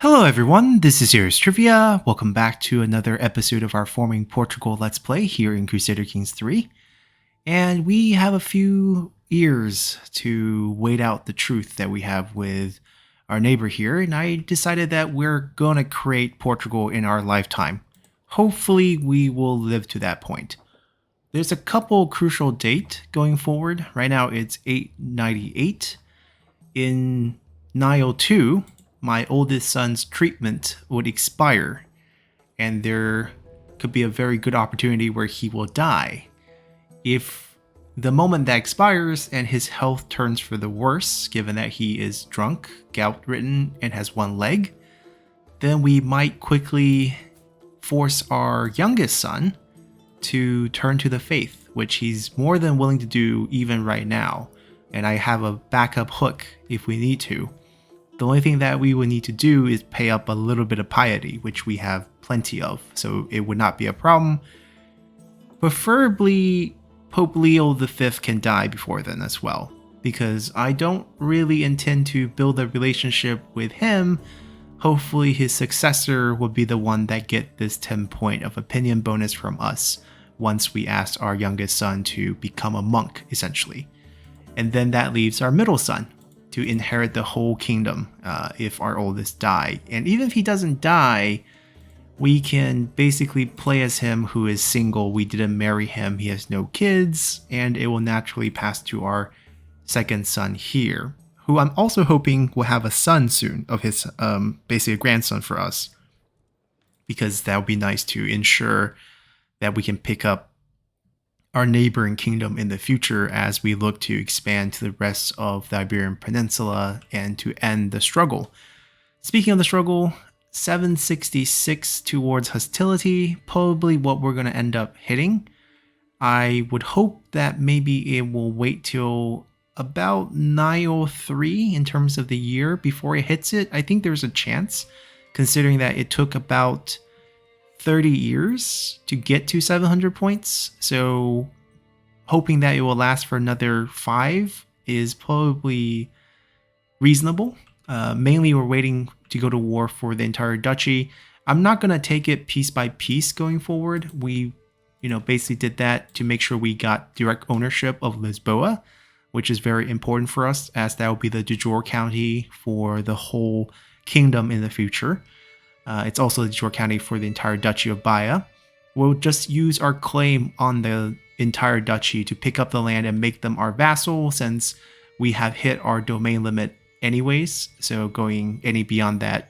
Hello everyone, this is Heroes Trivia. Welcome back to another episode of our Forming Portugal Let's Play here in Crusader Kings 3. And we have a few years to wait out the truth that we have with our neighbor here, and I decided that we're gonna create Portugal in our lifetime. Hopefully we will live to that point. There's a couple crucial dates going forward. Right now it's 898. In 902, my oldest son's treatment would expire, and there could be a very good opportunity where he will die. If the moment that expires and his health turns for the worse, given that he is drunk, gout-ridden, and has one leg, then we might quickly force our youngest son to turn to the faith, which he's more than willing to do even right now, and I have a backup hook if we need to. The only thing that we would need to do is pay up a little bit of piety, which we have plenty of, so it would not be a problem. Preferably, Pope Leo V can die before then as well, because I don't really intend to build a relationship with him. Hopefully his successor will be the one that get this 10 point of opinion bonus from us once we ask our youngest son to become a monk, essentially. And then that leaves our middle son to inherit the whole kingdom if our oldest die. And even if he doesn't die, we can basically play as him who is single. We didn't marry him, he has no kids, and it will naturally pass to our second son here, who I'm also hoping will have a son soon of his, basically a grandson for us, because that would be nice to ensure that we can pick up our neighboring kingdom in the future as we look to expand to the rest of the Iberian Peninsula and to end the struggle. Speaking of the struggle, 766 towards hostility, probably what we're going to end up hitting. I would hope that maybe it will wait till about 903 in terms of the year before it hits it. I think there's a chance, considering that it took about 30 years to get to 700 points, so hoping that it will last for another 5 is probably reasonable. Mainly we're waiting to go to war for the entire duchy. I'm not going to take it piece by piece going forward. We basically did that to make sure we got direct ownership of Lisboa, which is very important for us, as that will be the de jure county for the whole kingdom in the future. It's also the de jure county for the entire Duchy of Baia. We'll just use our claim on the entire duchy to pick up the land and make them our vassal, since we have hit our domain limit anyways, so going any beyond that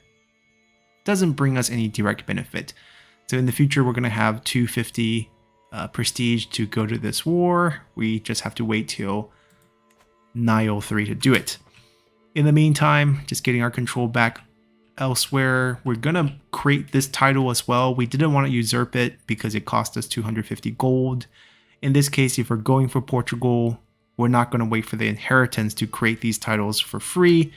doesn't bring us any direct benefit. So in the future we're going to have 250 prestige to go to this war. We just have to wait till 903 to do it. In the meantime, just getting our control back elsewhere. We're gonna create this title as well. We didn't want to usurp it because it cost us 250 gold. In this case, if we're going for Portugal, we're not going to wait for the inheritance to create these titles for free.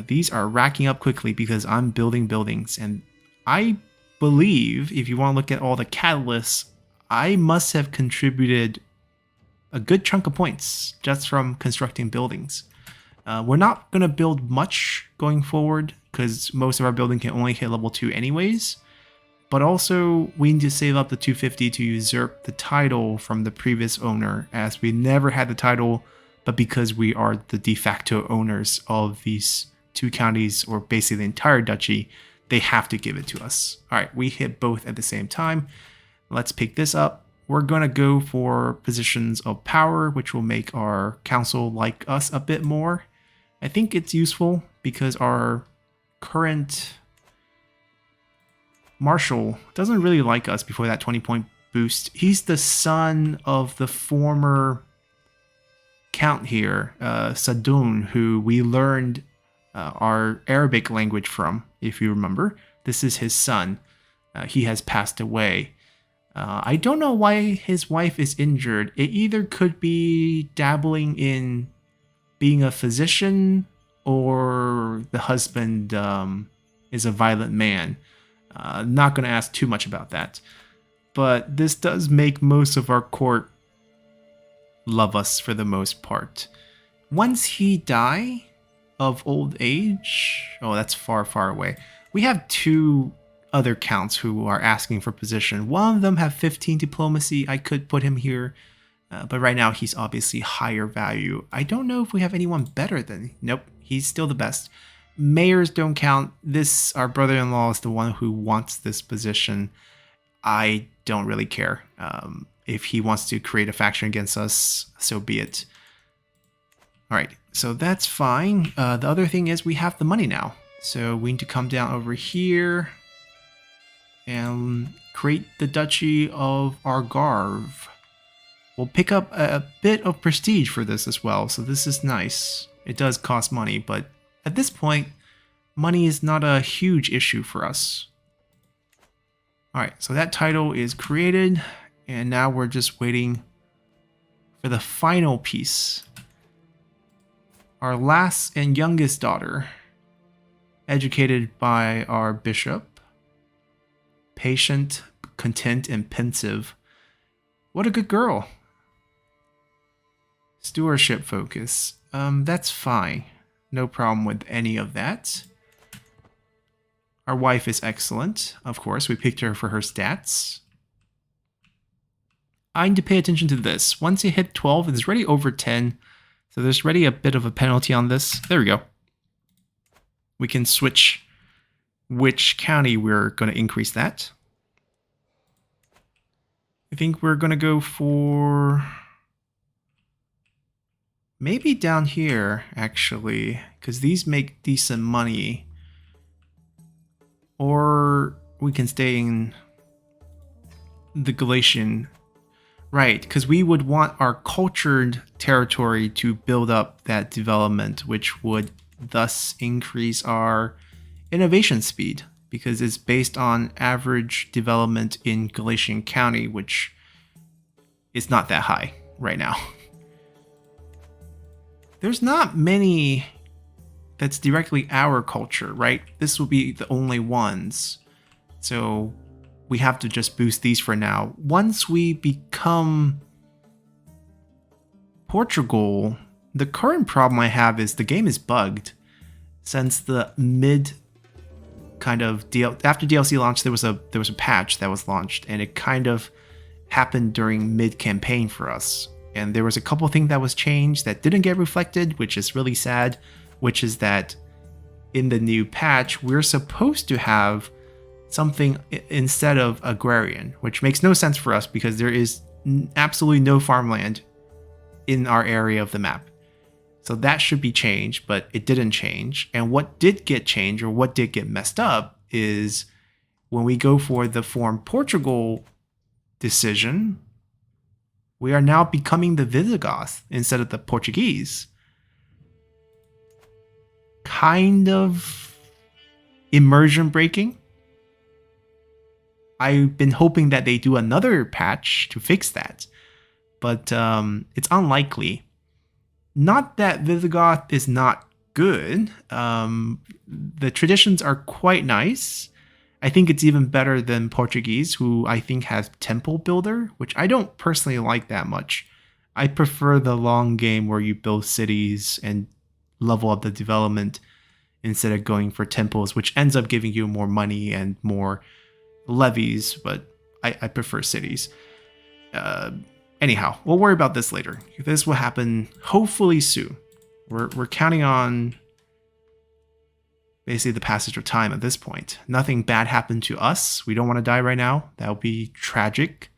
These are racking up quickly because I'm building buildings, and I believe if you want to look at all the catalysts, I must have contributed a good chunk of points just from constructing buildings. We're not going to build much going forward because most of our building can only hit level 2 anyways. But also, we need to save up the 250 to usurp the title from the previous owner, as we never had the title, but because we are the de facto owners of these two counties, or basically the entire duchy, they have to give it to us. Alright, we hit both at the same time. Let's pick this up. We're going to go for positions of power, which will make our council like us a bit more. I think it's useful because our current marshal doesn't really like us before that 20 point boost. He's the son of the former count here, Sadun, who we learned our Arabic language from, if you remember. This is his son. He has passed away. I don't know why his wife is injured. It either could be dabbling in being a physician, or the husband is a violent man. Not going to ask too much about that. But this does make most of our court love us for the most part. Once he die of old age, oh, that's far, far away. We have two other counts who are asking for position. One of them have 15 diplomacy. I could put him here, but right now he's obviously higher value. I don't know if we have anyone better than... Nope, he's still the best. Mayors don't count. This, our brother-in-law, is the one who wants this position. I don't really care. If he wants to create a faction against us, so be it. All right, so that's fine. The other thing is we have the money now. So we need to come down over here and create the Duchy of Algarve. We'll pick up a bit of prestige for this as well, so this is nice. It does cost money, but at this point, money is not a huge issue for us. Alright, so that title is created, and now we're just waiting for the final piece. Our last and youngest daughter, educated by our bishop. Patient, content, and pensive. What a good girl. Stewardship focus. That's fine. No problem with any of that. Our wife is excellent. Of course, we picked her for her stats. I need to pay attention to this. Once you hit 12, it's already over 10. So there's already a bit of a penalty on this. There we go. We can switch which county we're going to increase that. I think we're going to go for... maybe down here, actually, because these make decent money. Or we can stay in the Galatian. Right, because we would want our cultured territory to build up that development, which would thus increase our innovation speed, because it's based on average development in Galatian County, which is not that high right now. There's not many that's directly our culture, right? This will be the only ones. So we have to just boost these for now. Once we become Portugal, the current problem I have is the game is bugged. Since the mid kind of after DLC launch, there was a patch that was launched, and it kind of happened during mid campaign for us. And there was a couple things that was changed that didn't get reflected, which is really sad, which is that in the new patch, we're supposed to have something instead of agrarian, which makes no sense for us because there is absolutely no farmland in our area of the map. So that should be changed, but it didn't change. And what did get changed, or what did get messed up, is when we go for the form Portugal decision, we are now becoming the Visigoth instead of the Portuguese. Kind of immersion breaking. I've been hoping that they do another patch to fix that, but it's unlikely. Not that Visigoth is not good. The traditions are quite nice. I think it's even better than Portuguese, who I think has Temple Builder, which I don't personally like that much. I prefer the long game where you build cities and level up the development instead of going for temples, which ends up giving you more money and more levies, but I prefer cities. Anyhow, we'll worry about this later. This will happen hopefully soon. We're counting on basically the passage of time at this point. Nothing bad happened to us. We don't want to die right now. That would be tragic.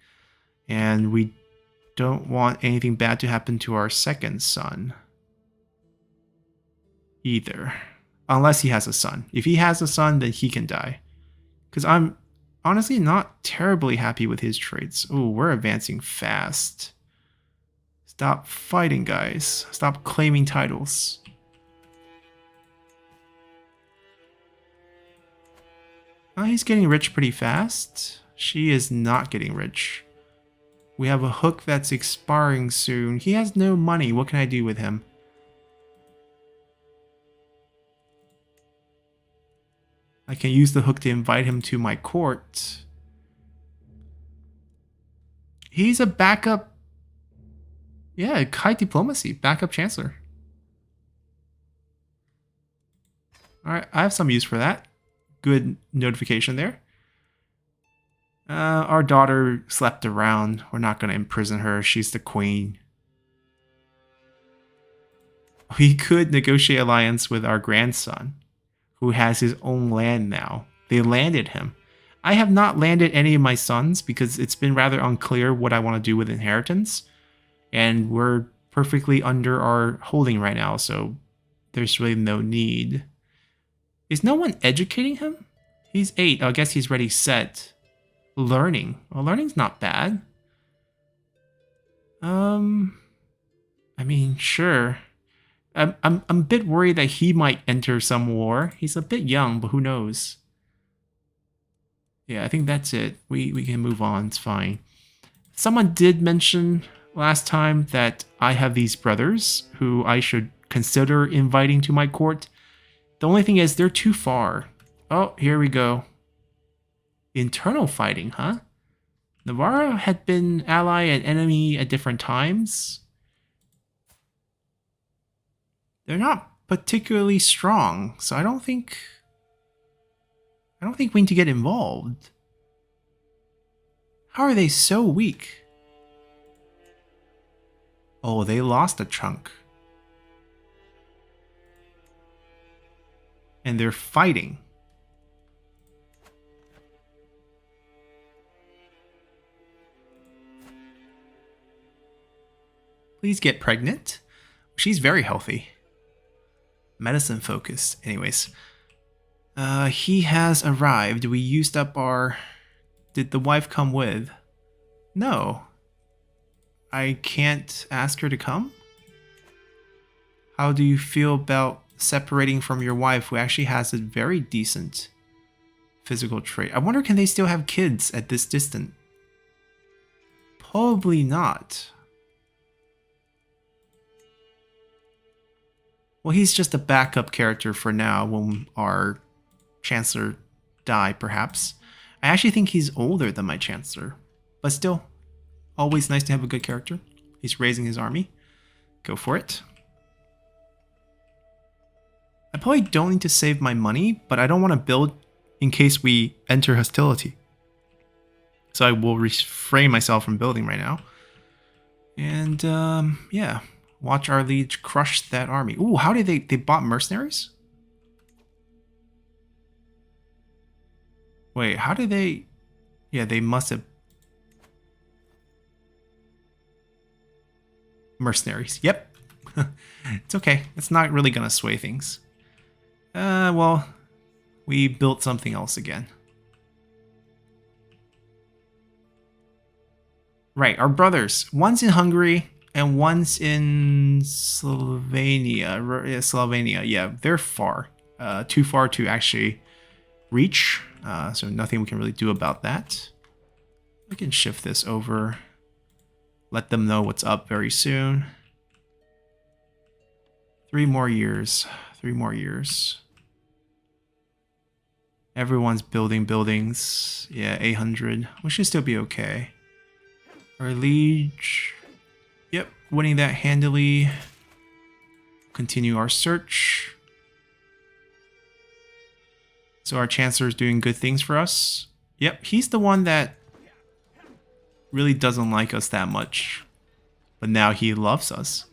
And we don't want anything bad to happen to our second son either. Unless he has a son. If he has a son, then he can die. Because I'm honestly not terribly happy with his traits. Oh, we're advancing fast. Stop fighting, guys. Stop claiming titles. Oh, he's getting rich pretty fast. She is not getting rich. We have a hook that's expiring soon. He has no money. What can I do with him? I can use the hook to invite him to my court. He's a backup. Yeah, high diplomacy. Backup chancellor. Alright, I have some use for that. good notification there. Our daughter slept around. We're not going to imprison her. She's the queen. We could negotiate alliance with our grandson, who has his own land now. They landed him. I have not landed any of my sons because it's been rather unclear what I want to do with inheritance. And we're perfectly under our holding right now, so there's really no need. Is no one educating him? He's 8. I guess he's ready set. Learning. Well, learning's not bad. I mean, sure. I'm a bit worried that he might enter some war. He's a bit young, but who knows? Yeah, I think that's it. We can move on. It's fine. Someone did mention last time that I have these brothers who I should consider inviting to my court. The only thing is they're too far. Oh, here we go. Internal fighting, huh? Navarra had been ally and enemy at different times. They're not particularly strong, so I don't think we need to get involved. How are they so weak? Oh, they lost a chunk. And they're fighting. Please get pregnant. She's very healthy. Medicine focused. Anyways. He has arrived. We used up our... Did the wife come with? No. I can't ask her to come? How do you feel about separating from your wife who actually has a very decent physical trait? I wonder, can they still have kids at this distance? Probably not. Well, he's just a backup character for now when our Chancellor die, perhaps. I actually think he's older than my Chancellor. But still, always nice to have a good character. He's raising his army. Go for it. I probably don't need to save my money, but I don't want to build in case we enter hostility. So I will refrain myself from building right now. And, yeah. Watch our liege crush that army. Ooh, how did they bought mercenaries? Wait, how did they... Yeah, they must have... Mercenaries. Yep. It's okay. It's not really going to sway things. Well, we built something else again. Right, our brothers. One's in Hungary and one's in Slovenia. Slovenia, yeah, they're far. Too far to actually reach. So nothing we can really do about that. We can shift this over. Let them know what's up very soon. 3 more years. 3 more years. Everyone's building buildings. Yeah, 800. We should still be okay. Our liege. Yep, winning that handily. Continue our search. So our Chancellor is doing good things for us. Yep, he's the one that really doesn't like us that much. But now he loves us.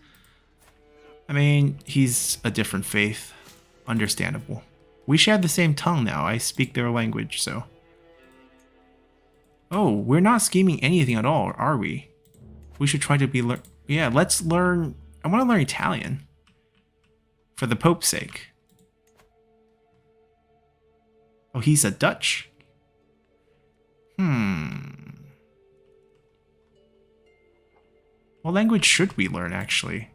I mean, he's a different faith. Understandable. We share the same tongue now. I speak their language, so... Oh, we're not scheming anything at all, are we? We should try to be... Yeah, let's learn... I want to learn Italian. For the Pope's sake. Oh, he's a Dutch. What language should we learn, actually?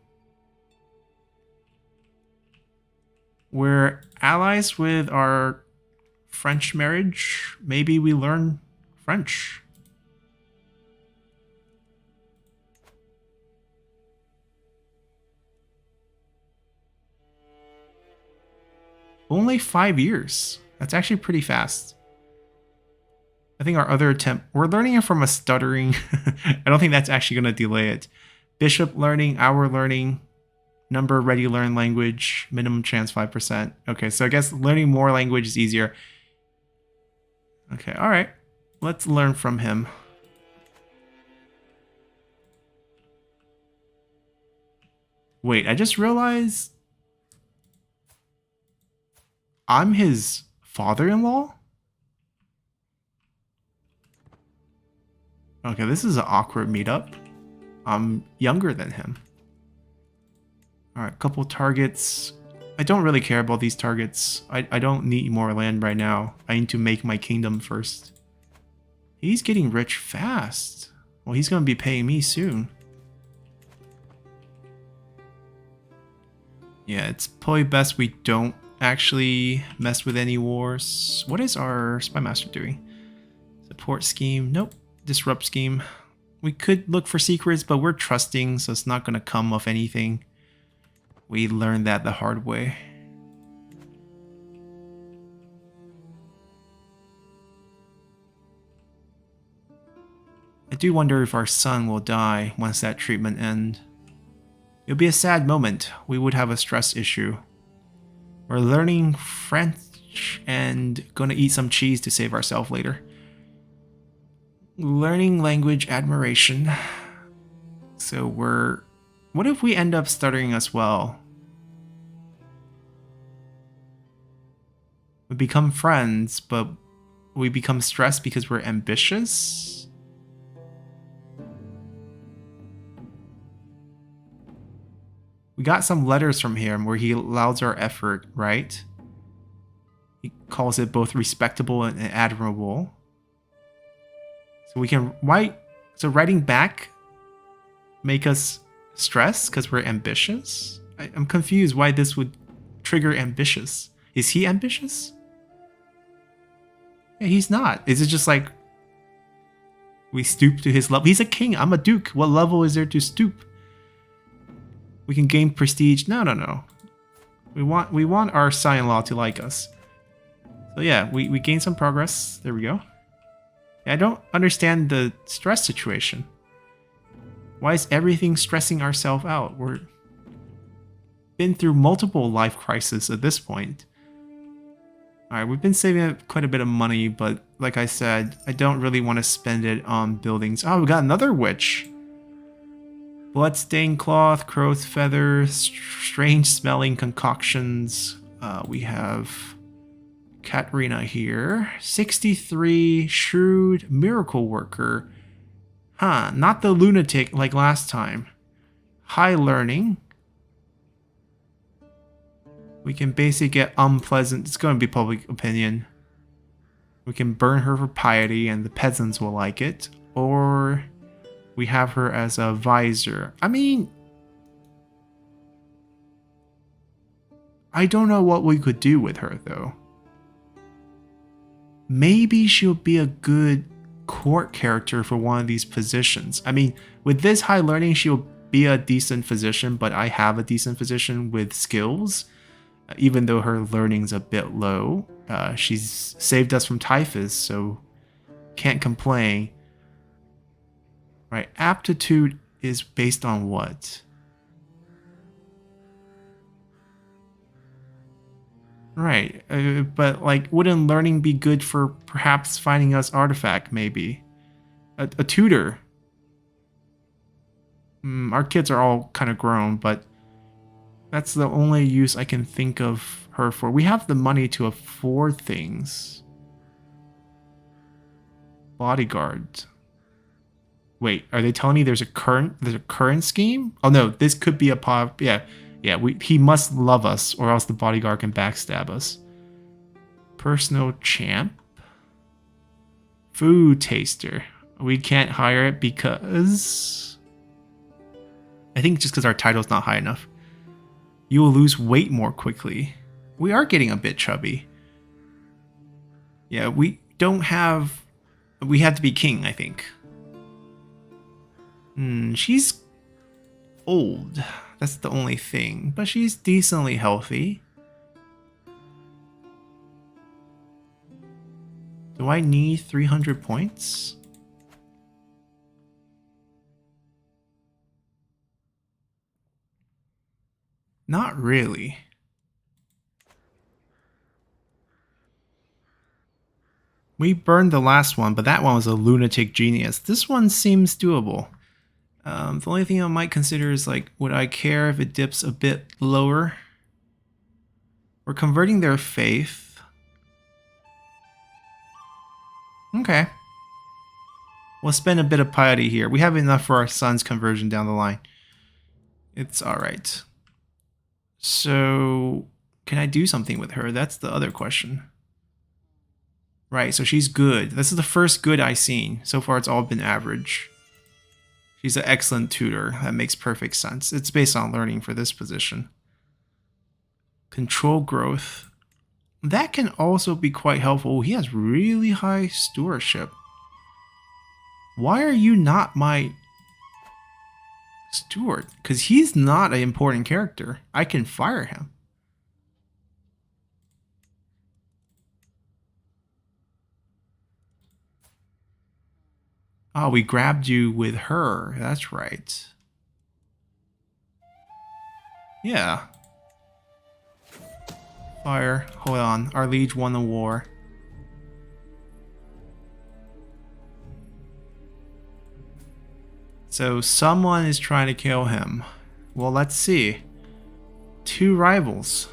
We're allies with our French marriage. Maybe we learn French. Only 5 years. That's actually pretty fast. I think our other attempt... We're learning it from a stuttering... I don't think that's actually going to delay it. Bishop learning, our learning... Number ready learn language, minimum chance 5%. Okay, so I guess learning more language is easier. Okay, alright. Let's learn from him. Wait, I just realized I'm his father-in-law? Okay, this is an awkward meetup. I'm younger than him. Alright, couple targets. I don't really care about these targets. I don't need more land right now. I need to make my kingdom first. He's getting rich fast. Well, he's going to be paying me soon. Yeah, it's probably best we don't actually mess with any wars. What is our Spy Master doing? Support scheme. Nope. Disrupt scheme. We could look for secrets, but we're trusting, so it's not going to come of anything. We learned that the hard way. I do wonder if our son will die once that treatment ends. It'll be a sad moment. We would have a stress issue. We're learning French and gonna eat some cheese to save ourselves later. Learning language admiration. So what if we end up stuttering as well? We become friends, but we become stressed because we're ambitious? We got some letters from him where he allows our effort, right? He calls it both respectable and admirable. So we can write. So writing back make us stress because we're ambitious? I'm confused why this would trigger ambitious. Is he ambitious? Yeah, he's not. Is it just like we stoop to his level? He's a king. I'm a duke. What level is there to stoop? We can gain prestige. No. We want our son-in-law to like us. So yeah, we gain some progress. There we go. Yeah, I don't understand the stress situation. Why is everything stressing ourselves out? We're been through multiple life crises at this point. Alright, we've been saving quite a bit of money, but like I said, I don't really want to spend it on buildings. Oh, we got another witch. Bloodstained cloth, crow's feathers, strange smelling concoctions. We have Katrina here. 63, shrewd, miracle worker. Huh, not the lunatic like last time. High learning. We can basically get unpleasant. It's going to be public opinion. We can burn her for piety and the peasants will like it. Or we have her as a visor. I mean, I don't know what we could do with her though. Maybe she'll be a good court character for one of these positions. I mean, with this high learning, she'll be a decent physician, but I have a decent physician with skills. Even though her learning's a bit low, she's saved us from typhus, so can't complain. Right, aptitude is based on what? Right, but like, wouldn't learning be good for perhaps finding us artifact, maybe? A tutor. Our kids are all kind of grown, but that's the only use I can think of her for. We have the money to afford things. Bodyguard. Wait, are they telling me there's a current scheme? Oh no, this could be a pop. Yeah. He must love us, or else the bodyguard can backstab us. Personal champ. Food taster. We can't hire it because I think just because our title's not high enough. You will lose weight more quickly. We are getting a bit chubby. Yeah, we have to be king, I think. She's old. That's the only thing. But she's decently healthy. Do I need 300 points? Not really. We burned the last one, but that one was a lunatic genius. This one seems doable. The only thing I might consider is like, would I care if it dips a bit lower? We're converting their faith. Okay. We'll spend a bit of piety here. We have enough for our son's conversion down the line. It's alright. So, can I do something with her? That's the other question. Right, so she's good. This is the first good I've seen. So far it's all been average. She's an excellent tutor. That makes perfect sense. It's based on learning for this position. Control growth. That can also be quite helpful. He has really high stewardship. Why are you not my steward? Because he's not an important character. I can fire him. Oh, we grabbed you with her. That's right. Yeah. Fire. Hold on. Our liege won the war. So someone is trying to kill him. Well, let's see. 2 rivals.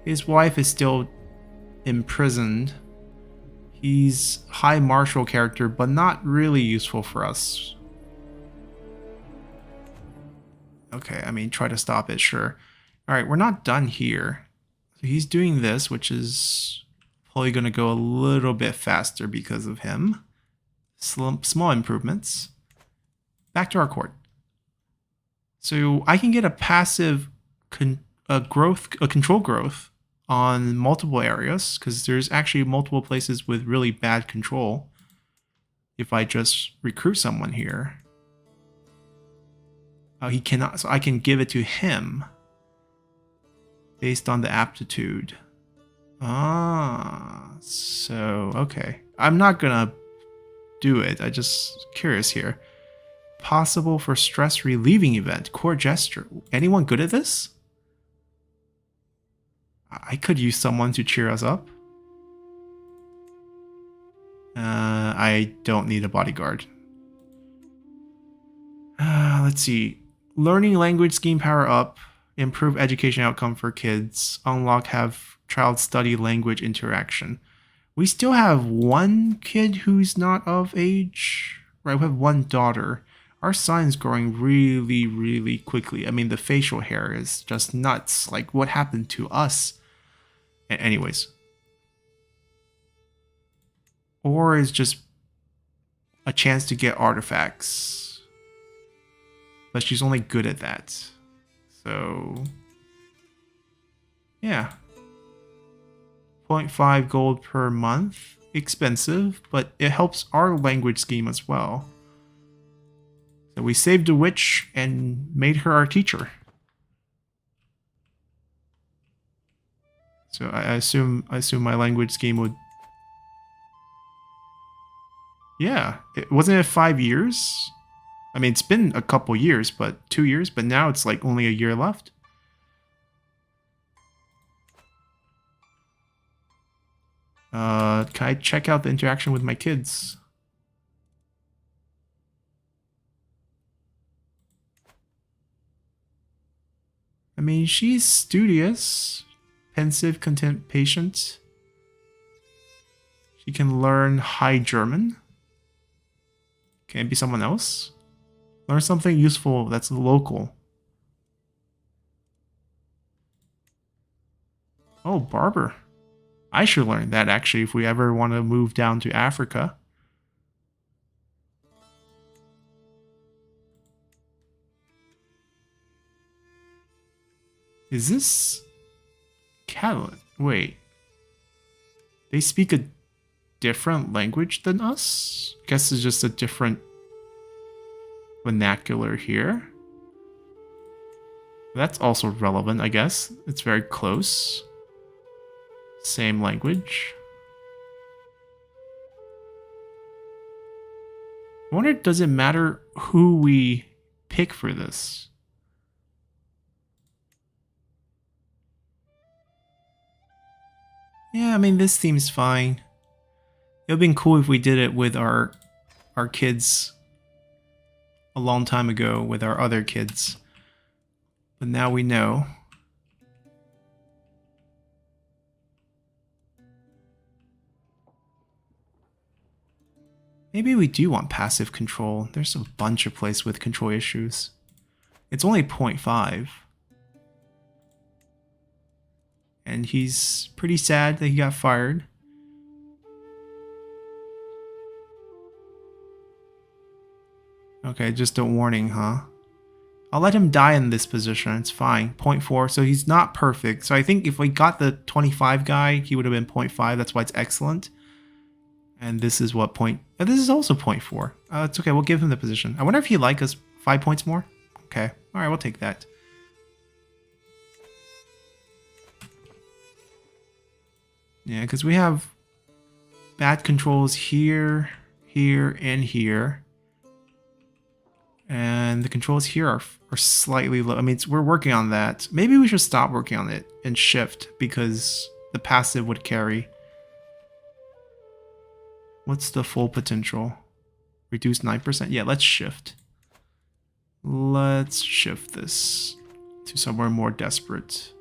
His wife is still imprisoned. He's high martial character, but not really useful for us. Okay, I mean, try to stop it, sure. Alright, we're not done here. So he's doing this, which is probably going to go a little bit faster because of him. Small improvements. Back to our court. So I can get a passive control growth on multiple areas, because there's actually multiple places with really bad control if I just recruit someone here. Oh, he cannot, so I can give it to him based on the aptitude. Ah, so, okay. I'm not gonna do it, I just curious here. Possible for stress relieving event, core gesture. Anyone good at this? I could use someone to cheer us up. I don't need a bodyguard. Let's see. Learning language scheme power up. Improve education outcome for kids. Unlock have child study language interaction. We still have 1 kid who's not of age. Right, we have 1 daughter. Our son's growing really, really quickly. I mean, the facial hair is just nuts. Like, what happened to us? Anyways. Or is just a chance to get artifacts. But she's only good at that. So, yeah. 0.5 gold per month. Expensive, but it helps our language scheme as well. So we saved a witch and made her our teacher. So I assume my language scheme would... Yeah, wasn't it 5 years? I mean, it's been a couple years, but 2 years, but now it's like only a year left. Can I check out the interaction with my kids? I mean, she's studious, pensive, content, patient. She can learn High German. Can it be someone else? Learn something useful that's local. Oh, barber. I should learn that actually if we ever want to move down to Africa. Is this Catalan? Wait. They speak a different language than us? I guess it's just a different vernacular here. That's also relevant, I guess. It's very close. Same language. I wonder, does it matter who we pick for this? Yeah, I mean, this seems fine. It would have been cool if we did it with our kids a long time ago with our other kids. But now we know. Maybe we do want passive control. There's a bunch of places with control issues. It's only 0.5. And he's pretty sad that he got fired. Okay, just a warning, huh? I'll let him die in this position. It's fine. 0.4. So he's not perfect. So I think if we got the 25 guy, he would have been 0.5. That's why it's excellent. And this is what point... this is also 0.4. It's okay. We'll give him the position. I wonder if he'd like us 5 points more. Okay. All right, we'll take that. Yeah, because we have bad controls here, here, and here. And the controls here are slightly low. I mean, we're working on that. Maybe we should stop working on it and shift because the passive would carry. What's the full potential? Reduce 9%? Yeah, let's shift. Let's shift this to somewhere more desperate.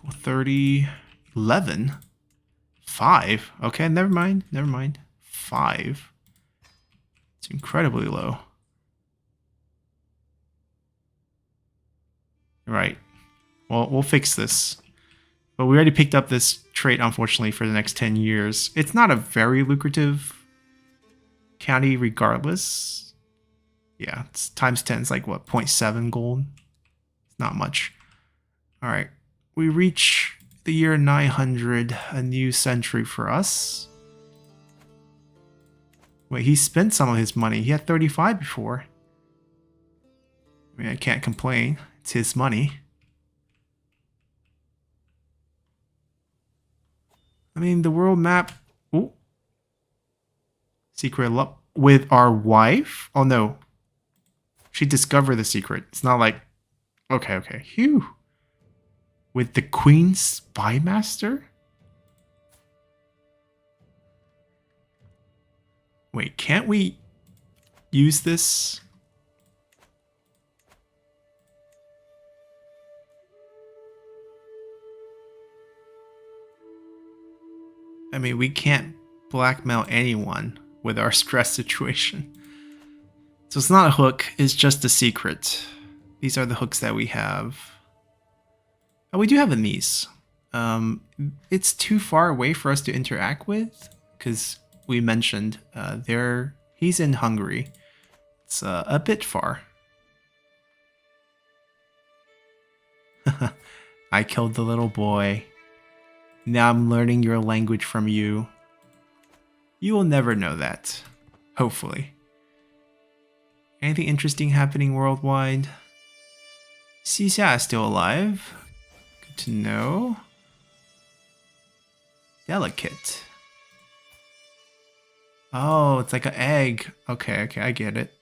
30, 11, 5. Okay, never mind. 5. It's incredibly low. Right. Well, we'll fix this. But we already picked up this trait, unfortunately, for the next 10 years. It's not a very lucrative county regardless. Yeah, it's times 10 is like, what, 0.7 gold? It's not much. All right. We reach the year 900, a new century for us. Wait, he spent some of his money. He had 35 before. I mean, I can't complain. It's his money. I mean, the world map... Ooh. Secret with our wife? Oh, no. She discovered the secret. It's not like... Okay. Phew. With the Queen Spy Master? Wait, can't we use this? I mean, we can't blackmail anyone with our stress situation. So it's not a hook, it's just a secret. These are the hooks that we have. Oh, we do have a niece. It's too far away for us to interact with, because we mentioned he's in Hungary. It's a bit far. I killed the little boy. Now I'm learning your language from you. You will never know that. Hopefully. Anything interesting happening worldwide? Xixia is still alive. Good to know. Delicate. Oh, it's like an egg. Okay, I get it.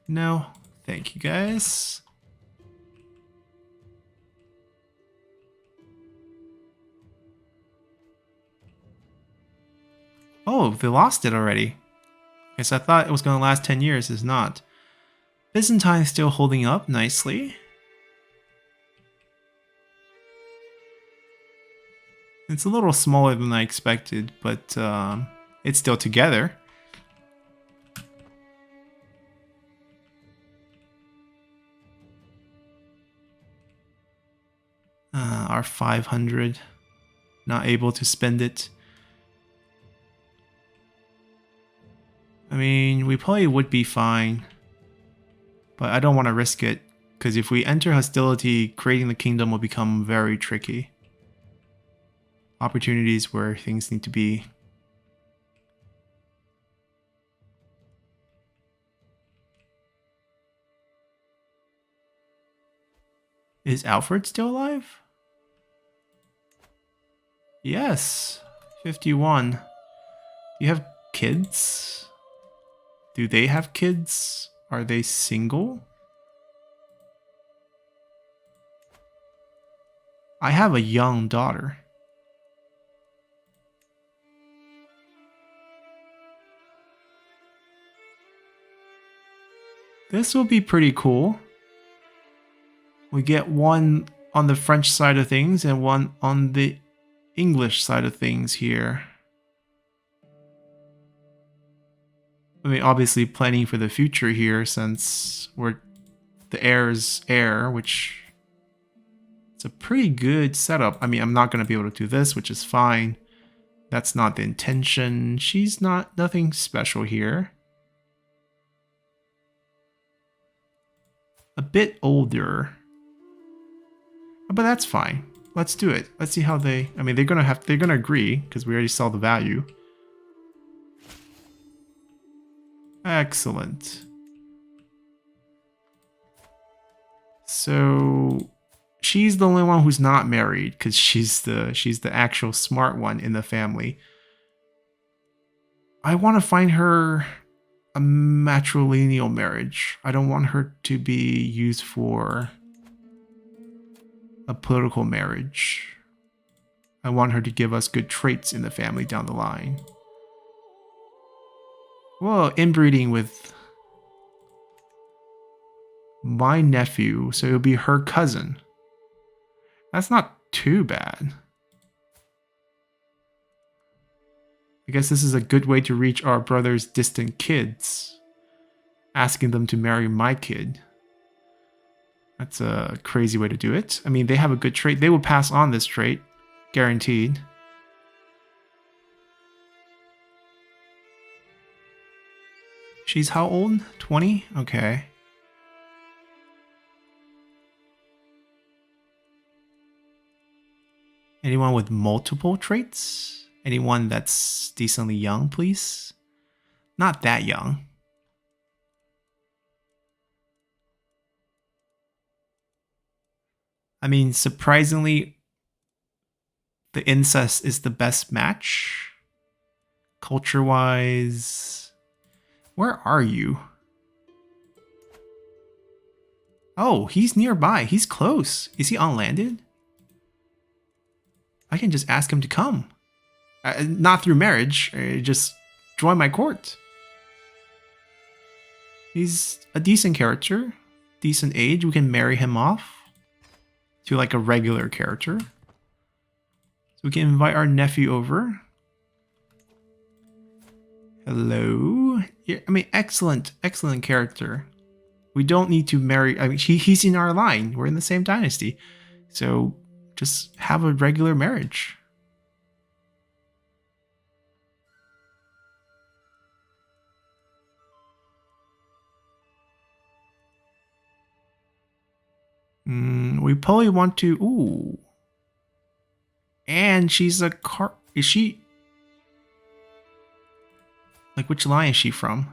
No, thank you guys. Oh, they lost it already. Guess I thought it was going to last 10 years. It's not. Byzantine is still holding up nicely. It's a little smaller than I expected, but it's still together. Our 500. Not able to spend it. I mean, we probably would be fine. But I don't want to risk it, because if we enter hostility, creating the kingdom will become very tricky. Opportunities where things need to be. Is Alfred still alive? Yes. 51. Do you have kids? Do they have kids? Are they single? I have a young daughter. This will be pretty cool. We get one on the French side of things and one on the English side of things here. I mean, obviously planning for the future here since we're the heir's heir, which it's a pretty good setup. I mean, I'm not going to be able to do this, which is fine. That's not the intention. She's nothing special here. A bit older. But that's fine. Let's do it. Let's see how they... I mean, they're gonna agree, because we already saw the value. Excellent. So she's the only one who's not married, because she's the actual smart one in the family. I want to find her a matrilineal marriage. I don't want her to be used for a political marriage. I want her to give us good traits in the family down the line. Well, inbreeding with my nephew, so it'll be her cousin. That's not too bad. I guess this is a good way to reach our brother's distant kids. Asking them to marry my kid. That's a crazy way to do it. I mean, they have a good trait. They will pass on this trait. Guaranteed. She's how old? 20? Okay. Anyone with multiple traits? Anyone that's decently young, please? Not that young. I mean, surprisingly, the incest is the best match. Culture-wise... Where are you? Oh, he's nearby. He's close. Is he unlanded? I can just ask him to come. Not through marriage. Just join my court. He's a decent character. Decent age. We can marry him off to like a regular character. So we can invite our nephew over. Hello. Yeah, I mean, excellent character. We don't need to marry. I mean, he's in our line. We're in the same dynasty. So just have a regular marriage. We probably want to... Ooh. And she's a car... Is she... Like, which line is she from?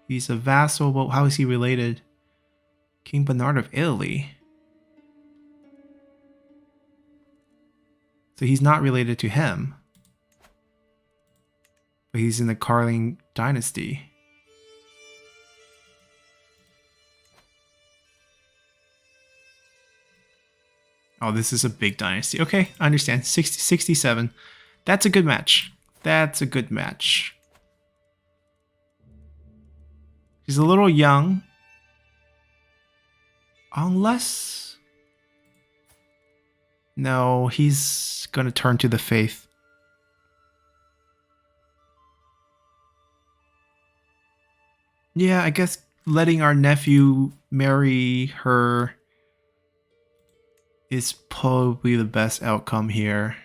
He's a vassal, but how is he related? King Bernard of Italy. So he's not related to him. But he's in the Carling dynasty. Oh, this is a big dynasty. Okay, I understand. 67. That's a good match. That's a good match. He's a little young. Unless... No, he's going to turn to the faith. Yeah, I guess letting our nephew marry her is probably the best outcome here.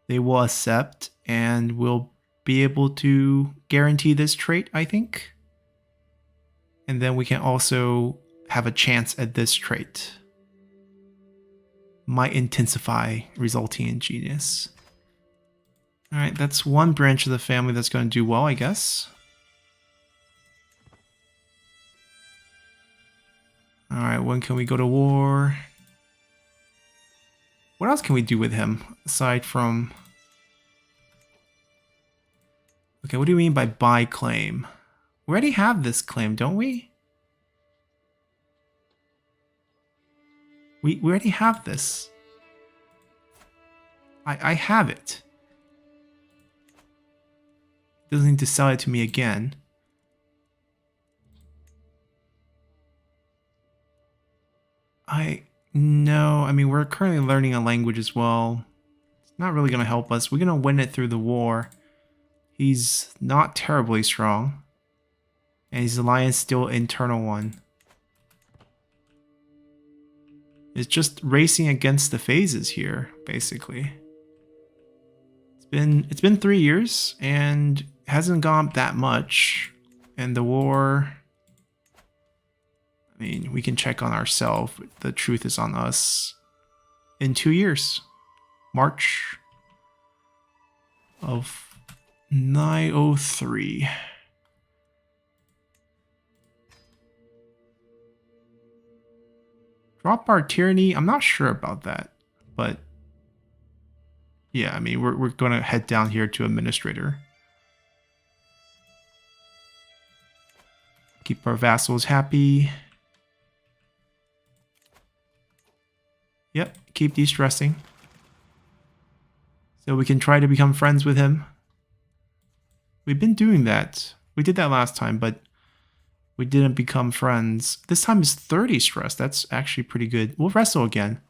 They will accept and will be able to guarantee this trait, I think. And then we can also have a chance at this trait. Might intensify, resulting in genius. Alright, that's one branch of the family that's going to do well, I guess. Alright, when can we go to war? What else can we do with him, aside from... Okay, what do you mean by buy claim? We already have this claim, don't we? We already have this. I have it. Doesn't need to sell it to me again. No, I mean, we're currently learning a language as well. It's not really going to help us. We're going to win it through the war. He's not terribly strong. And his alliance still internal one. It's just racing against the phases here, basically. It's been 3 years and hasn't gone up that much. And the war, I mean, we can check on ourselves. The truth is on us. In 2 years, March of 903. Drop our tyranny? I'm not sure about that, but yeah, I mean, we're going to head down here to administrator. Keep our vassals happy. Yep, keep de-stressing. So we can try to become friends with him. We've been doing that. We did that last time, but we didn't become friends. This time is 30 stress. That's actually pretty good. We'll wrestle again.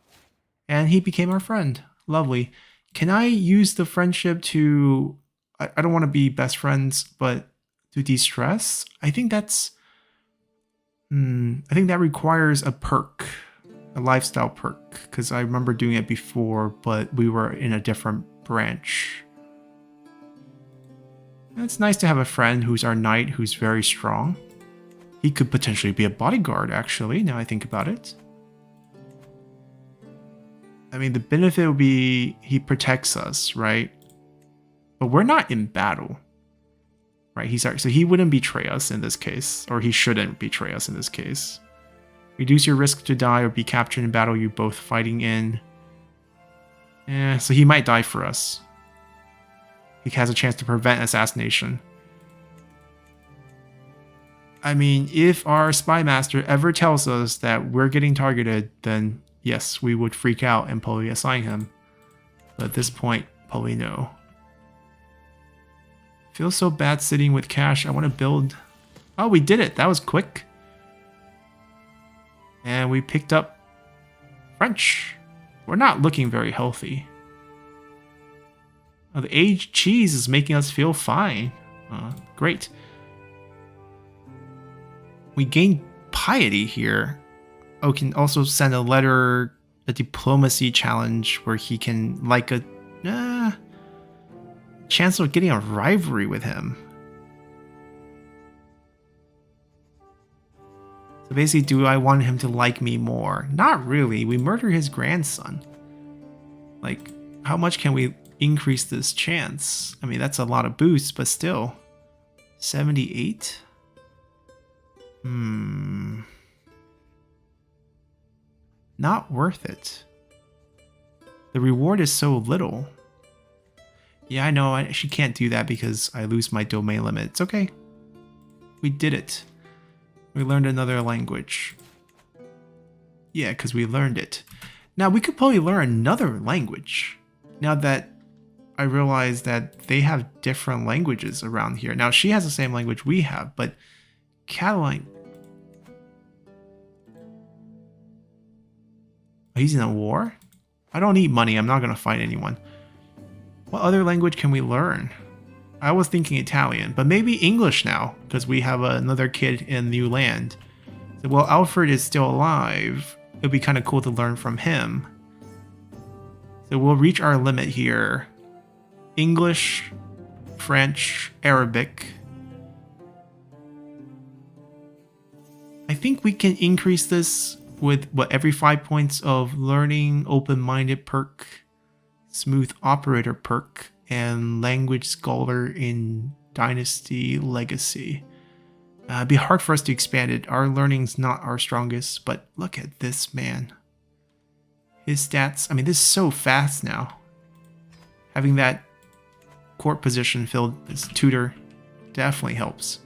And he became our friend. Lovely. Can I use the friendship to... I don't want to be best friends, but to de-stress? I think that's... I think that requires a perk. A lifestyle perk. Because I remember doing it before, but we were in a different branch. It's nice to have a friend who's our knight who's very strong. He could potentially be a bodyguard, actually, now I think about it. I mean, the benefit would be he protects us, right? But we're not in battle, right? So he wouldn't betray us in this case, or he shouldn't betray us in this case. Reduce your risk to die or be captured in battle you both fighting in. So he might die for us. He has a chance to prevent assassination. I mean, if our spy master ever tells us that we're getting targeted, then yes, we would freak out and probably assign him. But at this point, probably no. Feels so bad sitting with cash. I want to build... Oh, we did it. That was quick. And we picked up French. We're not looking very healthy. Oh, the aged cheese is making us feel fine. Great. We gain piety here. Oh, can also send a letter, a diplomacy challenge where he can, like a chance of getting a rivalry with him. So basically, do I want him to like me more? Not really. We murder his grandson. Like, how much can we increase this chance? I mean, that's a lot of boosts, but still. 78? Not worth it. The reward is so little. Yeah, I know. She can't do that because I lose my domain limit. It's okay. We did it. We learned another language. Yeah, because we learned it. Now, we could probably learn another language. Now that I realize that they have different languages around here. Now, she has the same language we have, but Catalan... Oh, he's in a war? I don't need money. I'm not going to fight anyone. What other language can we learn? I was thinking Italian, but maybe English now, because we have another kid in new land. So, well, Alfred is still alive. It'd be kind of cool to learn from him. So we'll reach our limit here. English, French, Arabic. I think we can increase this with every 5 points of learning, open-minded perk, smooth operator perk, and language scholar in Dynasty Legacy. It'd be hard for us to expand it. Our learning's not our strongest, but look at this man. His stats, I mean, this is so fast now. Having that court position filled as tutor definitely helps.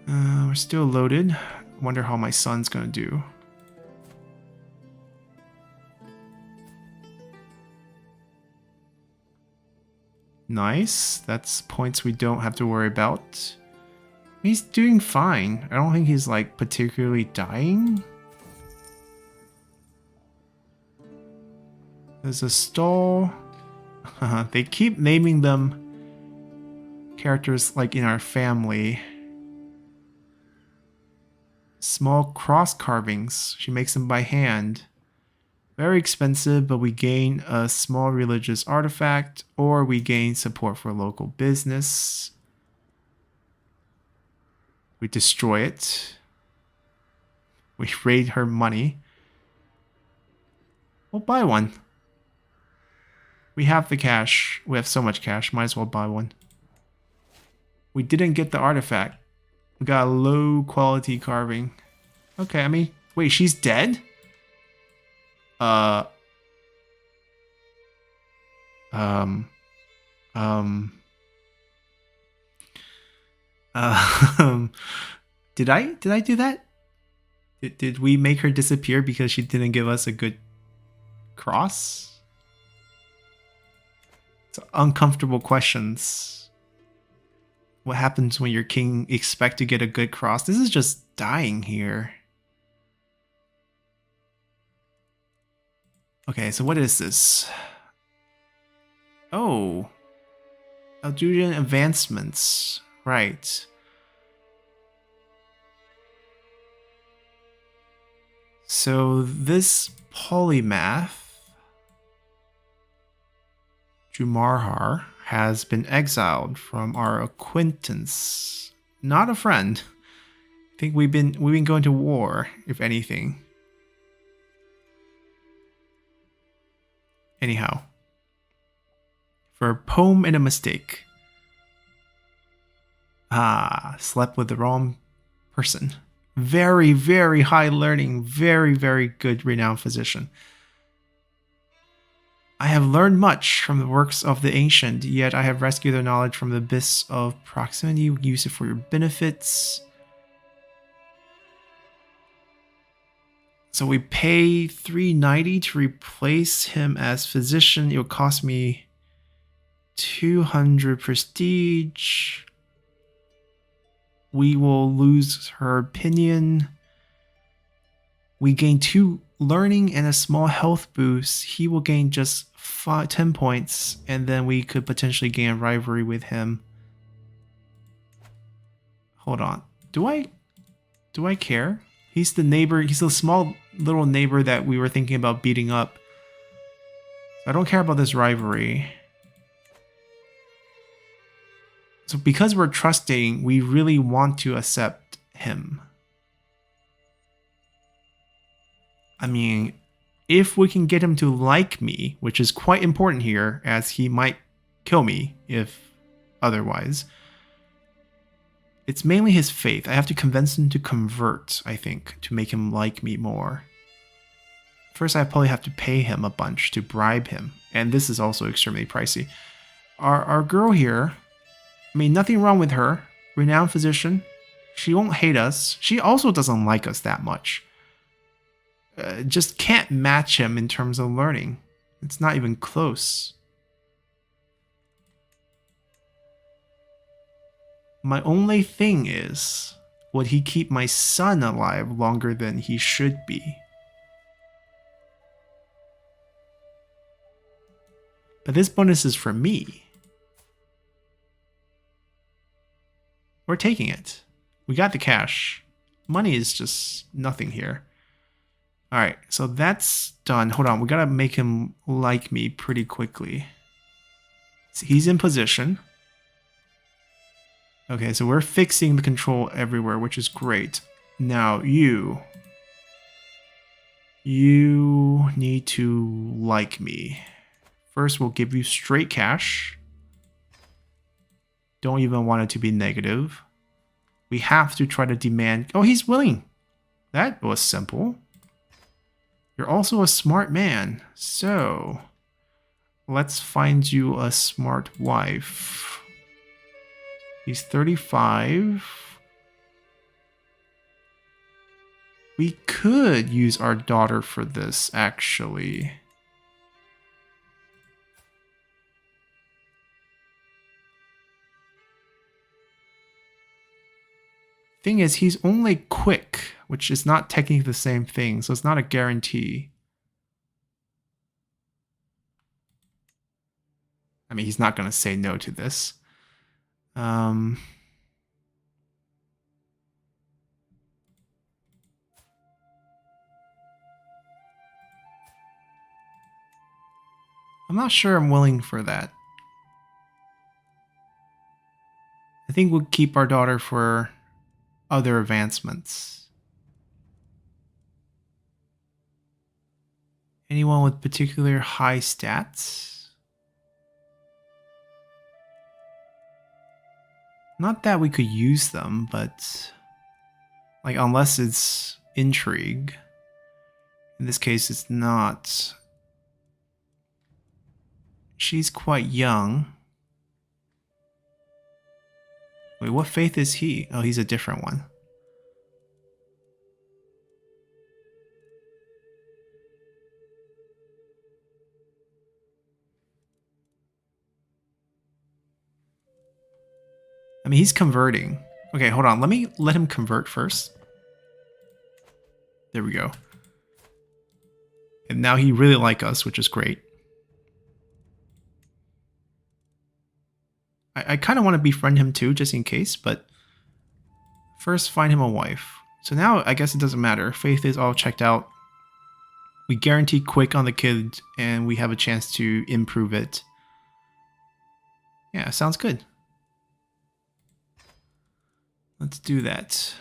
We're still loaded. Wonder how my son's gonna do. Nice. That's points we don't have to worry about. He's doing fine. I don't think he's like particularly dying. There's a stall. They keep naming them characters like in our family. Small cross carvings. She makes them by hand. Very expensive, but we gain a small religious artifact, or we gain support for local business. We destroy it. We raid her money. We'll buy one. We have the cash. We have so much cash. Might as well buy one. We didn't get the artifact. We got a low quality carving. Okay, I mean, wait, she's dead? Um, did I do that? Did we make her disappear because she didn't give us a good cross? It's uncomfortable questions. What happens when your king expect to get a good cross? This is just dying here. Okay, so what is this? Oh. Algerian advancements. Right. So this polymath, Jumarhar, has been exiled from our acquaintance. Not a friend. I think we've been going to war, if anything. Anyhow. For a poem and a mistake. Ah, slept with the wrong person. Very, very high learning. Very, very good renowned physician. I have learned much from the works of the ancient, yet I have rescued their knowledge from the abyss of proximity. Use it for your benefits. So we pay $390 to replace him as physician. It will cost me 200 prestige. We will lose her opinion. We gain 2 learning and a small health boost. He will gain just 10 points, and then we could potentially gain a rivalry with him. Hold on. Do I care? He's the neighbor. He's the small little neighbor that we were thinking about beating up. So I don't care about this rivalry. So because we're trusting, we really want to accept him. I mean, if we can get him to like me, which is quite important here, as he might kill me if otherwise. It's mainly his faith. I have to convince him to convert, I think, to make him like me more. First, I probably have to pay him a bunch to bribe him, and this is also extremely pricey. Our girl here, I mean, nothing wrong with her. Renowned physician. She won't hate us. She also doesn't like us that much. Just can't match him in terms of learning. It's not even close. My only thing is, would he keep my son alive longer than he should be? But this bonus is for me. We're taking it. We got the cash. Money is just nothing here. Alright, so that's done. Hold on, we gotta make him like me pretty quickly. So he's in position. Okay, so we're fixing the control everywhere, which is great. Now, you need to like me. First, we'll give you straight cash. Don't even want it to be negative. We have to try to demand... Oh, he's willing. That was simple. You're also a smart man, so let's find you a smart wife. He's 35. We could use our daughter for this, actually. Thing is, he's only quick, which is not technically the same thing, so it's not a guarantee. I mean, he's not going to say no to this. I'm not sure I'm willing for that. I think we'll keep our daughter for other advancements. Anyone with particular high stats? Not that we could use them, but like unless it's intrigue. In this case, it's not. She's quite young. Wait, what faith is he? Oh, he's a different one. I mean, he's converting. Okay, hold on. Let me let him convert first. There we go. And now he really likes us, which is great. I kind of want to befriend him too, just in case, but first find him a wife. So now I guess it doesn't matter. Faith is all checked out. We guarantee quick on the kid, and we have a chance to improve it. Yeah, sounds good. Let's do that.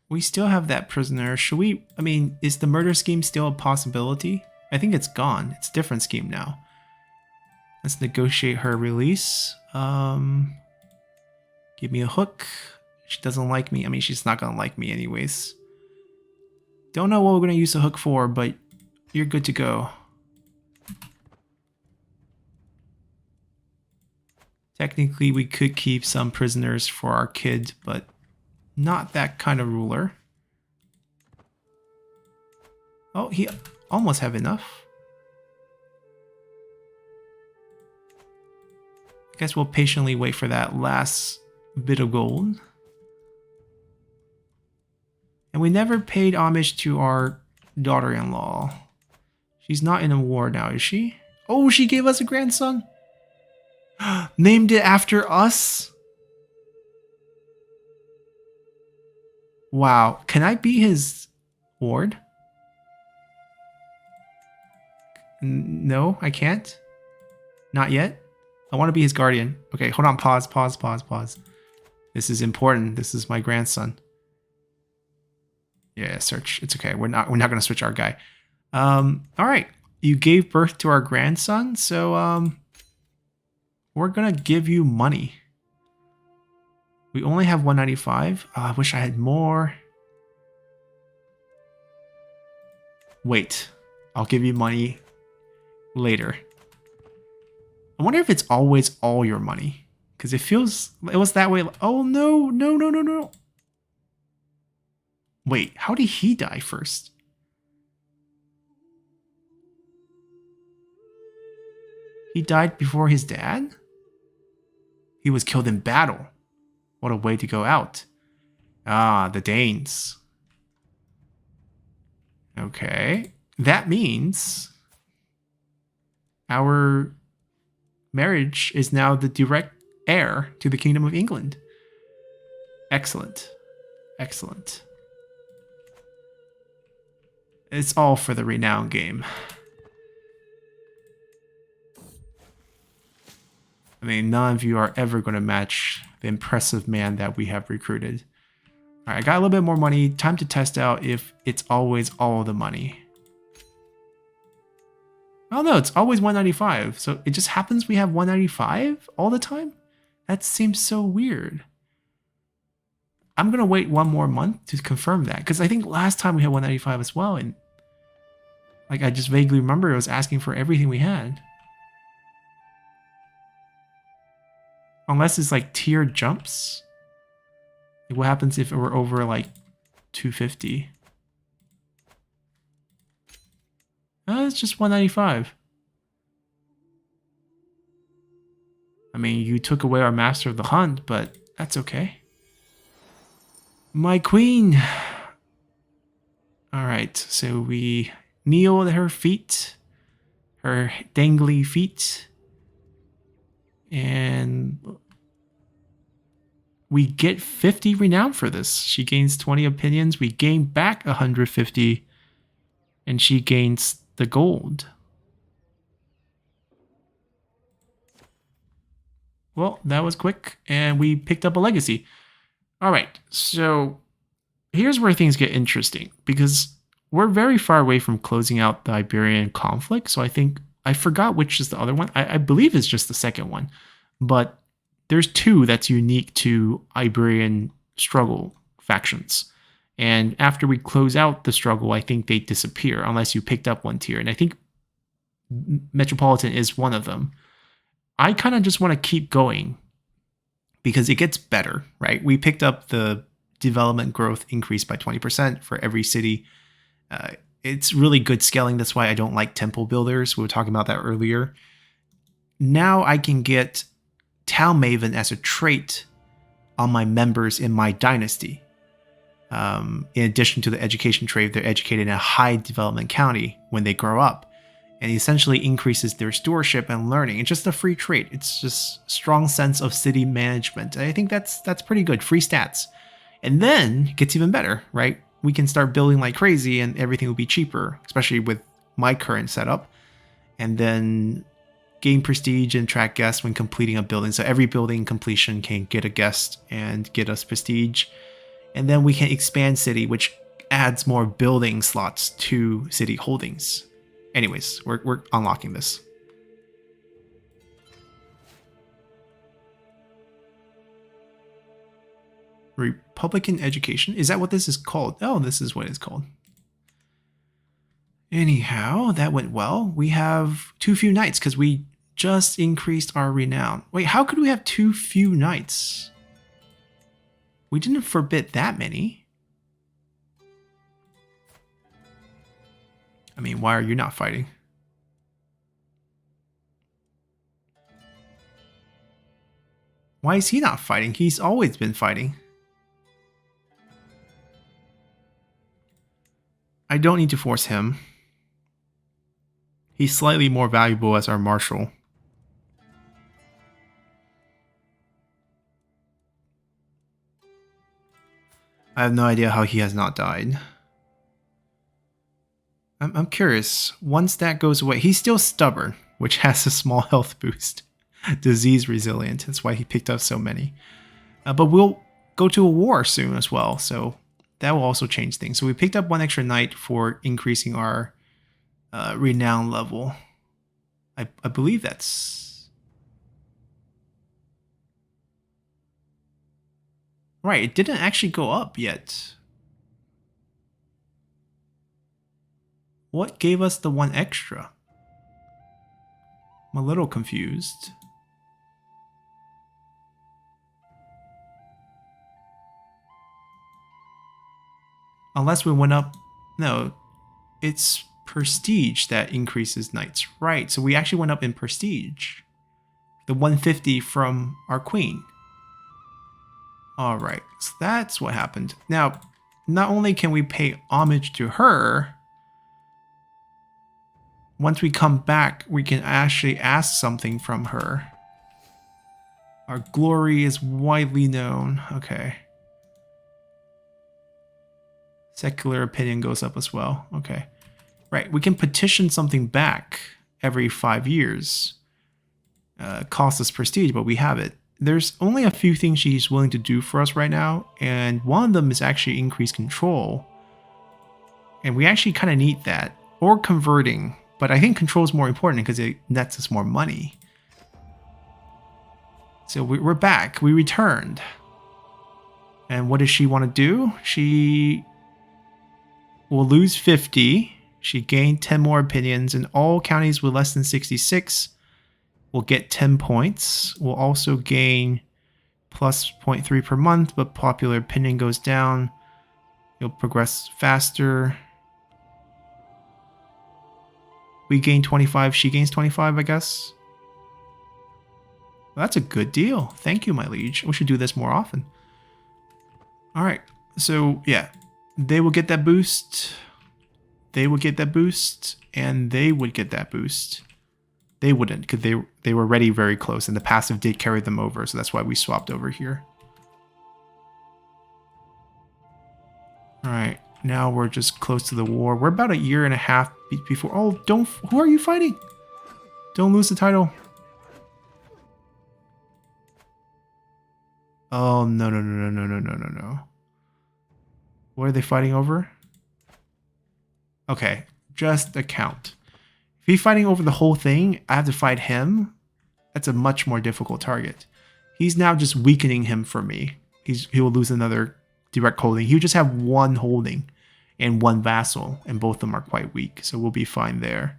We still have that prisoner. Should we... I mean, is the murder scheme still a possibility? I think it's gone. It's a different scheme now. Let's negotiate her release. Give me a hook. She doesn't like me. I mean, she's not going to like me anyways. Don't know what we're going to use the hook for, but you're good to go. Technically, we could keep some prisoners for our kid, but not that kind of ruler. Oh, he almost have enough. I guess we'll patiently wait for that last bit of gold. And we never paid homage to our daughter-in-law. She's not in a war now, is she? Oh, she gave us a grandson. Named it after us? Wow. Can I be his ward? No, I can't. Not yet. I want to be his guardian. Okay, hold on. Pause. This is important. This is my grandson. Yeah, search. It's okay. We're not gonna switch our guy. All right. You gave birth to our grandson, so we're gonna give you money. We only have 195. I wish I had more. Wait, I'll give you money later. I wonder if it's always all your money, because it was that way. Oh no. Wait, how did he die first? He died before his dad? He was killed in battle. What a way to go out. Ah, the Danes. Okay. That means our marriage is now the direct heir to the Kingdom of England. Excellent. Excellent. It's all for the renown game. I mean, none of you are ever going to match the impressive man that we have recruited. All right, I got a little bit more money. Time to test out if it's always all the money. Oh no, it's always 195. So it just happens we have 195 all the time? That seems so weird. I'm going to wait one more month to confirm that, because I think last time we had 195 as well, and like I just vaguely remember it was asking for everything we had. Unless it's like tiered jumps. Like what happens if we're over like 250? it's just 195. I mean, you took away our master of the hunt, but that's okay. My queen. All right, so we kneel at her feet, her dangly feet, and we get 50 renown for this. She gains 20 opinions. We gain back 150, and she gains the gold. Well, that was quick, and we picked up a legacy. All right, so here's where things get interesting, because we're very far away from closing out the Iberian conflict. So I think, I forgot which is the other one. I believe it's just the second one. But there's two that's unique to Iberian struggle factions. And after we close out the struggle, I think they disappear unless you picked up one tier. And I think Metropolitan is one of them. I kind of just want to keep going because it gets better, right? We picked up the development growth increase by 20% for every city. It's really good scaling. That's why I don't like temple builders. We were talking about that earlier. Now I can get Town Maven as a trait on my members in my dynasty. In addition to the education trait, they're educated in a high development county when they grow up. And it essentially increases their stewardship and learning. It's just a free trait. It's just a strong sense of city management. And I think that's pretty good. Free stats. And then it gets even better, right? We can start building like crazy and everything will be cheaper, especially with my current setup. And then gain prestige and attract guests when completing a building. So every building completion can get a guest and get us prestige. And then we can expand city, which adds more building slots to city holdings. Anyways, we're unlocking this. Republican education? Is that what this is called? Oh, this is what it's called. Anyhow, that went well. We have too few knights because we just increased our renown. Wait, how could we have too few knights? We didn't forbid that many. I mean, why are you not fighting? Why is he not fighting? He's always been fighting. I don't need to force him. He's slightly more valuable as our marshal. I have no idea how he has not died. I'm curious. Once that goes away, he's still stubborn, which has a small health boost. Disease resilient. That's why he picked up so many. But we'll go to a war soon as well, so that will also change things. So we picked up one extra knight for increasing our renown level. I believe that's... Right, it didn't actually go up yet. What gave us the one extra? I'm a little confused. Unless we went up... No, it's prestige that increases knights. Right, so we actually went up in prestige. The 150 from our queen. Alright, so that's what happened. Now, not only can we pay homage to her... Once we come back, we can actually ask something from her. Our glory is widely known. Okay. Secular opinion goes up as well. Okay. Right, we can petition something back every 5 years. Costs us prestige, but we have it. There's only a few things she's willing to do for us right now, and one of them is actually increased control. And we actually kind of need that. Or converting. But I think control is more important because it nets us more money. So we're back. We returned. And what does she want to do? She will lose 50. She gained 10 more opinions. And all counties with less than 66 will get 10 points. We'll also gain plus 0.3 per month, but popular opinion goes down. You'll progress faster. We gain 25, she gains 25, I guess. Well, that's a good deal. Thank you, my liege. We should do this more often. Alright, so yeah. They will get that boost. They would get that boost. And they would get that boost. They wouldn't, because they were already very close, and the passive did carry them over, so that's why we swapped over here. Alright, now we're just close to the war. We're about a year and a half before... Oh, don't... Who are you fighting? Don't lose the title. Oh, no, no, no, no, no, no, no, no. What are they fighting over? Okay, just a count. If he's fighting over the whole thing, I have to fight him. That's a much more difficult target. He's now just weakening him for me. He will lose another direct holding. He'll just have one holding and one vassal, and both of them are quite weak, so we'll be fine there.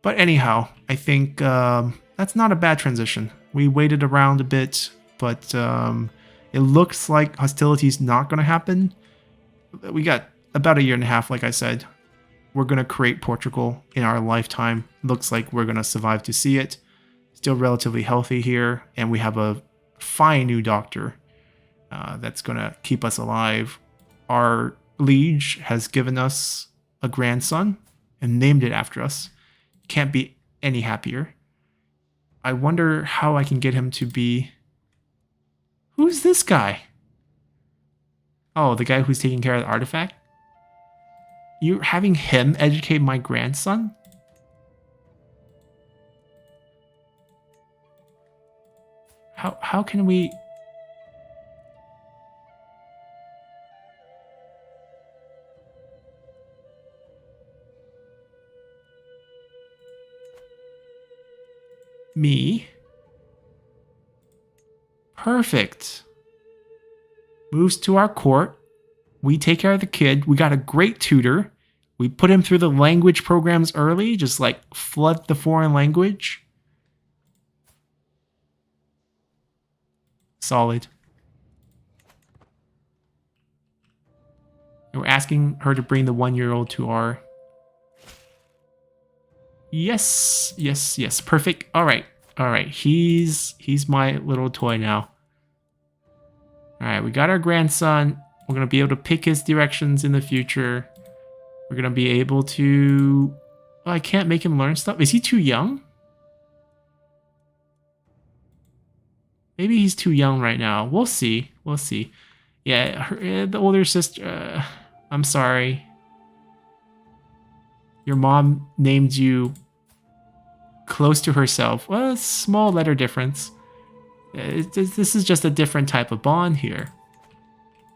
But anyhow, I think that's not a bad transition. We waited around a bit, but it looks like hostility's not going to happen. We got about a year and a half, like I said. We're going to create Portugal in our lifetime. Looks like we're going to survive to see it. Still relatively healthy here. And we have a fine new doctor that's going to keep us alive. Our liege has given us a grandson and named it after us. Can't be any happier. I wonder how I can get him to be... Who's this guy? Oh, the guy who's taking care of the artifact? You're having him educate my grandson? How can we... Me? Perfect. Moves to our court. We take care of the kid. We got a great tutor. We put him through the language programs early, just like flood the foreign language. Solid. And we're asking her to bring the 1-year-old to our... Yes, yes, yes. Perfect. All right. All right. He's my little toy now. All right. We got our grandson. We're going to be able to pick his directions in the future. We're going to be able to... Oh, I can't make him learn stuff. Is he too young? Maybe he's too young right now. We'll see. We'll see. Yeah, the older sister... I'm sorry. Your mom named you close to herself. Well, a small letter difference. This is just a different type of bond here.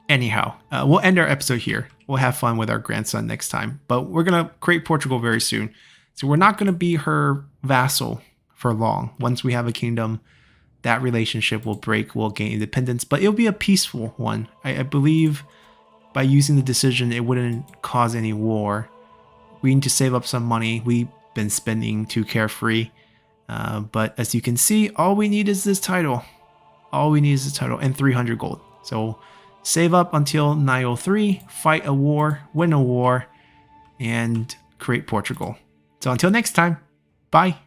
Anyhow, we'll end our episode here. We'll have fun with our grandson next time. But we're going to create Portugal very soon. So we're not going to be her vassal for long. Once we have a kingdom, that relationship will break. We'll gain independence. But it'll be a peaceful one. I believe by using the decision, it wouldn't cause any war. We need to save up some money. We've been spending too carefree. But as you can see, all we need is this title. All we need is this title and 300 gold. So save up until 903, fight a war, win a war, and create Portugal. So until next time, bye.